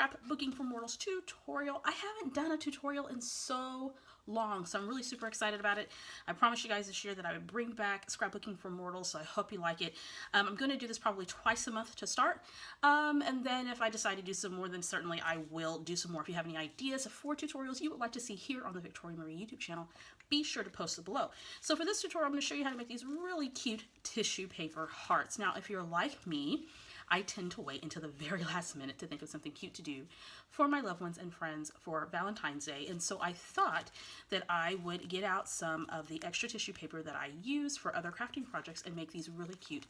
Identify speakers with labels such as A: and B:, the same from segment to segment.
A: Scrapbooking for Mortals tutorial. I haven't done a tutorial in so long, so I'm really super excited about it. I promised you guys this year that I would bring back Scrapbooking for Mortals, so I hope you like it. I'm going to do this probably twice a month to start, and then if I decide to do some more, then certainly I will do some more. If you have any ideas for tutorials you would like to see here on the Victoria Marie YouTube channel, be sure to post it below. So for this tutorial, I'm going to show you how to make these really cute tissue paper hearts. Now, if you're like me, I tend to wait until the very last minute to think of something cute to do for my loved ones and friends for Valentine's Day. And so I thought that I would get out some of the extra tissue paper that I use for other crafting projects and make these really cute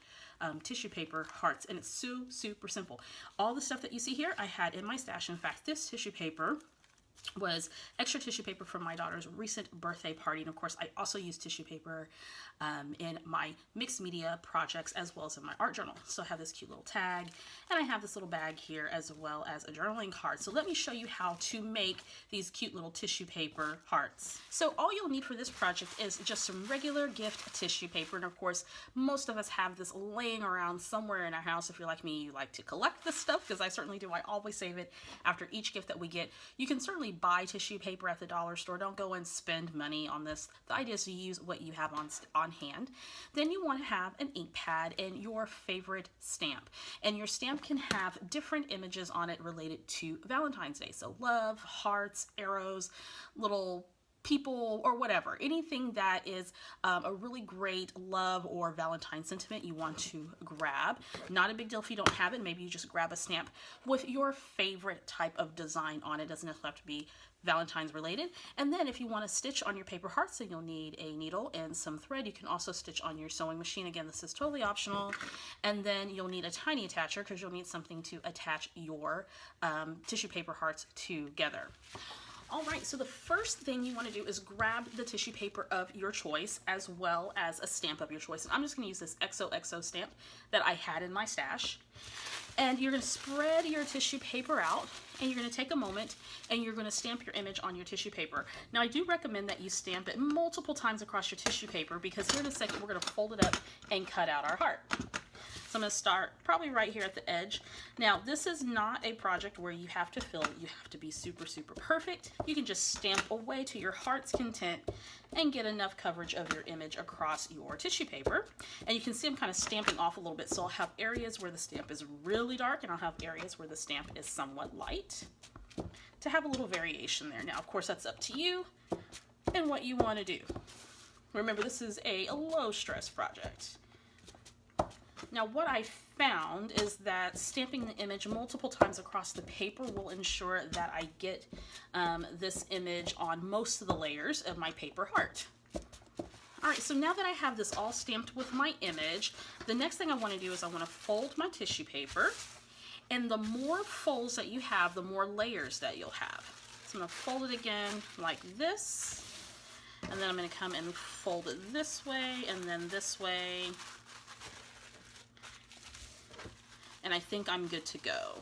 A: tissue paper hearts. And it's so super simple. All the stuff that you see here, I had in my stash. In fact, this tissue paper was extra tissue paper from my daughter's recent birthday party. And of course, I also use tissue paper in my mixed media projects as well as in my art journal. So I have this cute little tag, and I have this little bag here as well as a journaling card. So let me show you how to make these cute little tissue paper hearts. So all you'll need for this project is just some regular gift tissue paper. And of course, most of us have this laying around somewhere in our house. If you're like me, you like to collect this stuff, because I certainly do. I always save it after each gift that we get. You can certainly buy tissue paper at the dollar store. Don't go and spend money on this. The idea is to use what you have on hand. Then you want to have an ink pad and your favorite stamp. And your stamp can have different images on it related to Valentine's Day. So love, hearts, arrows, little people, or whatever. Anything that is a really great love or Valentine sentiment you want to grab. Not a big deal if you don't have it. Maybe you just grab a stamp with your favorite type of design on it. Doesn't have to be Valentine's related. And then if you want to stitch on your paper hearts, then you'll need a needle and some thread. You can also stitch on your sewing machine. Again, this is totally optional. And then you'll need a tiny attacher because you'll need something to attach your tissue paper hearts together. All right, so the first thing you want to do is grab the tissue paper of your choice as well as a stamp of your choice. And I'm just going to use this XOXO stamp that I had in my stash. And you're going to spread your tissue paper out, and you're going to take a moment and you're going to stamp your image on your tissue paper. Now, I do recommend that you stamp it multiple times across your tissue paper, because here in a second we're going to fold it up and cut out our heart. So I'm going to start probably right here at the edge. Now, this is not a project where you have to fill it. You have to be super, super perfect. You can just stamp away to your heart's content and get enough coverage of your image across your tissue paper. And you can see I'm kind of stamping off a little bit. So I'll have areas where the stamp is really dark, and I'll have areas where the stamp is somewhat light to have a little variation there. Now, of course, that's up to you and what you want to do. Remember, this is a low stress project. Now, what I found is that stamping the image multiple times across the paper will ensure that I get this image on most of the layers of my paper heart. All right, so now that I have this all stamped with my image, the next thing I want to do is I want to fold my tissue paper. And the more folds that you have, the more layers that you'll have. So I'm going to fold it again like this. And then I'm going to come and fold it this way and then this way. And I think I'm good to go.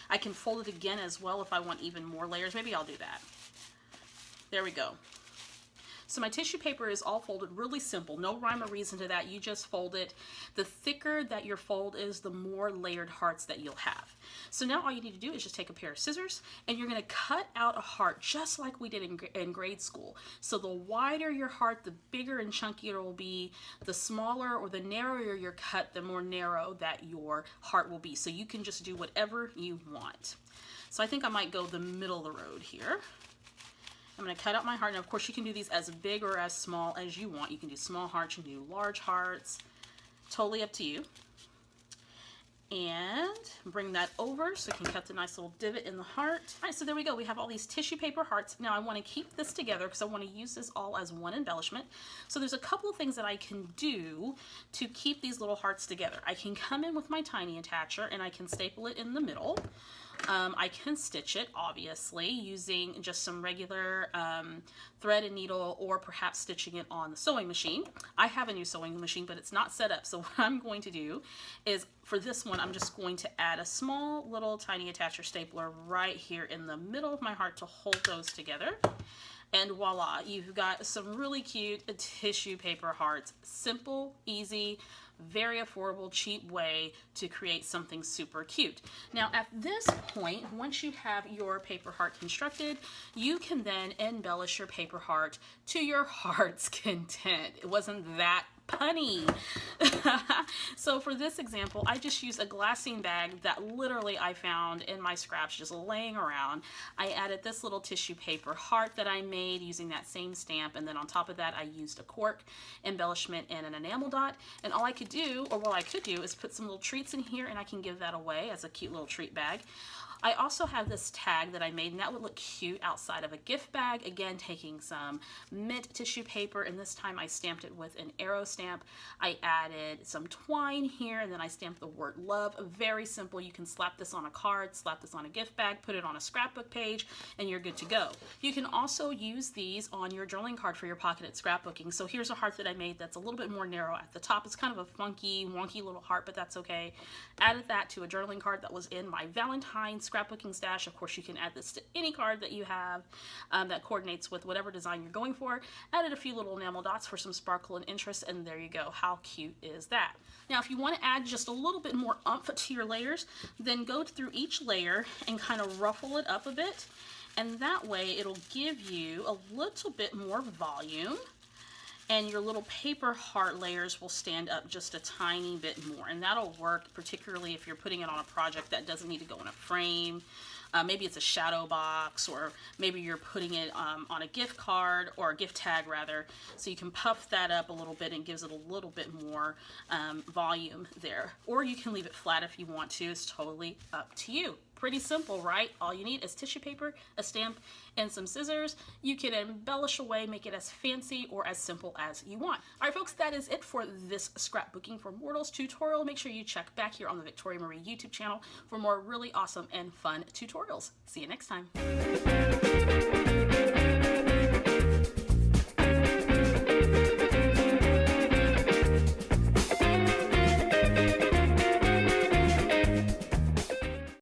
A: I can fold it again as well if I want even more layers. Maybe I'll do that. There we go. So my tissue paper is all folded, really simple. No rhyme or reason to that. You just fold it. The thicker that your fold is, the more layered hearts that you'll have. So now all you need to do is just take a pair of scissors, and you're going to cut out a heart just like we did in grade school. So the wider your heart, the bigger and chunkier it will be. The smaller or the narrower your cut, the more narrow that your heart will be. So you can just do whatever you want. So I think I might go the middle of the road here. I'm going to cut out my heart. Now, of course, you can do these as big or as small as you want. You can do small hearts, you can do large hearts. Totally up to you. And bring that over so you can cut the nice little divot in the heart. All right, so there we go. We have all these tissue paper hearts. Now, I want to keep this together because I want to use this all as one embellishment. So there's a couple of things that I can do to keep these little hearts together. I can come in with my tiny attacher and I can staple it in the middle. I can stitch it, obviously, using just some regular thread and needle, or perhaps stitching it on the sewing machine. I have a new sewing machine, but it's not set up. So what I'm going to do is, for this one, I'm just going to add a small little tiny attacher stapler right here in the middle of my heart to hold those together. And voila, you've got some really cute tissue paper hearts. Simple, easy, very affordable, cheap way to create something super cute. Now at this point, once you have your paper heart constructed, you can then embellish your paper heart to your heart's content. It wasn't that punny. So for this example, I just used a glassine bag that literally I found in my scraps just laying around. I added this little tissue paper heart that I made using that same stamp, and then on top of that I used a cork embellishment and an enamel dot. And all I could do, or what I could do, is put some little treats in here, and I can give that away as a cute little treat bag. I also have this tag that I made, and that would look cute outside of a gift bag. Again, taking some mint tissue paper, and this time I stamped it with an arrow stamp. I added some twine here, and then I stamped the word love. Very simple. You can slap this on a card, slap this on a gift bag, put it on a scrapbook page, and you're good to go. You can also use these on your journaling card for your pocketed scrapbooking. So here's a heart that I made that's a little bit more narrow at the top. It's kind of a funky, wonky little heart, but that's okay. Added that to a journaling card that was in my Valentine scrapbooking stash. Of course, you can add this to any card that you have that coordinates with whatever design you're going for. Added a few little enamel dots for some sparkle and interest, and there you go. How cute is that? Now, if you want to add just a little bit more oomph to your layers, then go through each layer and kind of ruffle it up a bit, and that way it'll give you a little bit more volume, and your little paper heart layers will stand up just a tiny bit more. And that'll work particularly if you're putting it on a project that doesn't need to go in a frame. Maybe it's a shadow box, or maybe you're putting it on a gift card, or a gift tag rather. So you can puff that up a little bit and gives it a little bit more volume there. Or you can leave it flat if you want to. It's totally up to you. Pretty simple, right? All you need is tissue paper, a stamp, and some scissors. You can embellish away, make it as fancy or as simple as you want. All right, folks, that is it for this Scrapbooking for Mortals tutorial. Make sure you check back here on the Victoria Marie YouTube channel for more really awesome and fun tutorials. See you next time.